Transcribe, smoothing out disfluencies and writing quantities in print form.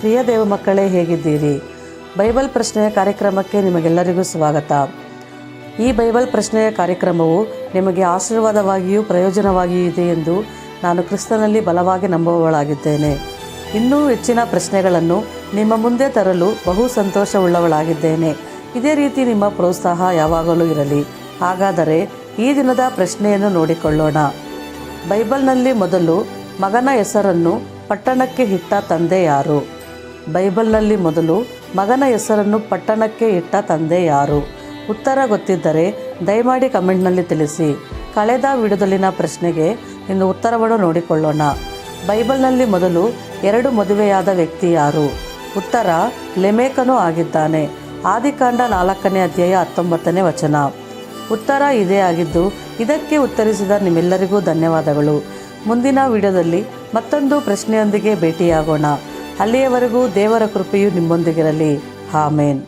ಪ್ರಿಯ ದೇವ ಮಕ್ಕಳೇ, ಹೇಗಿದ್ದೀರಿ? ಬೈಬಲ್ ಪ್ರಶ್ನೆಯ ಕಾರ್ಯಕ್ರಮಕ್ಕೆ ನಿಮಗೆಲ್ಲರಿಗೂ ಸ್ವಾಗತ. ಈ ಬೈಬಲ್ ಪ್ರಶ್ನೆಯ ಕಾರ್ಯಕ್ರಮವು ನಿಮಗೆ ಆಶೀರ್ವಾದವಾಗಿಯೂ ಪ್ರಯೋಜನವಾಗಿಯೂ ಇದೆ ಎಂದು ನಾನು ಕ್ರಿಸ್ತನಲ್ಲಿ ಬಲವಾಗಿ ನಂಬುವವಳಾಗಿದ್ದೇನೆ. ಇನ್ನೂ ಹೆಚ್ಚಿನ ಪ್ರಶ್ನೆಗಳನ್ನು ನಿಮ್ಮ ಮುಂದೆ ತರಲು ಬಹು ಸಂತೋಷವುಳ್ಳವಳಾಗಿದ್ದೇನೆ. ಇದೇ ರೀತಿ ನಿಮ್ಮ ಪ್ರೋತ್ಸಾಹ ಯಾವಾಗಲೂ ಇರಲಿ. ಹಾಗಾದರೆ ಈ ದಿನದ ಪ್ರಶ್ನೆಯನ್ನು ನೋಡಿಕೊಳ್ಳೋಣ. ಬೈಬಲ್ನಲ್ಲಿ ಮೊದಲು ಮಗನ ಹೆಸರನ್ನು ಪಟ್ಟಣಕ್ಕೆ ಇಟ್ಟ ತಂದೆ ಯಾರು? ಬೈಬಲ್ನಲ್ಲಿ ಮೊದಲು ಮಗನ ಹೆಸರನ್ನು ಪಟ್ಟಣಕ್ಕೆ ಇಟ್ಟ ತಂದೆ ಯಾರು? ಉತ್ತರ ಗೊತ್ತಿದ್ದರೆ ದಯಮಾಡಿ ಕಮೆಂಟ್ನಲ್ಲಿ ತಿಳಿಸಿ. ಕಳೆದ ವಿಡಿಯೋದಲ್ಲಿನ ಪ್ರಶ್ನೆಗೆ ಇನ್ನು ಉತ್ತರವನ್ನು ನೋಡಿಕೊಳ್ಳೋಣ. ಬೈಬಲ್ನಲ್ಲಿ ಮೊದಲು 2 ಮದುವೆಯಾದ ವ್ಯಕ್ತಿ ಯಾರು? ಉತ್ತರ ಲೆಮೆಕನು ಆಗಿದ್ದಾನೆ. ಆದಿಕಾಂಡ 4ನೇ ಅಧ್ಯಾಯ 19ನೇ ವಚನ. ಉತ್ತರ ಇದೇ ಆಗಿದ್ದು, ಇದಕ್ಕೆ ಉತ್ತರಿಸಿದ ನಿಮ್ಮೆಲ್ಲರಿಗೂ ಧನ್ಯವಾದಗಳು. ಮುಂದಿನ ವಿಡಿಯೋದಲ್ಲಿ ಮತ್ತೊಂದು ಪ್ರಶ್ನೆಯೊಂದಿಗೆ ಭೇಟಿಯಾಗೋಣ. ಅಲ್ಲಿಯವರೆಗೂ ದೇವರ ಕೃಪೆಯು ನಿಮ್ಮೊಂದಿಗಿರಲಿ. ಆಮೇನ್.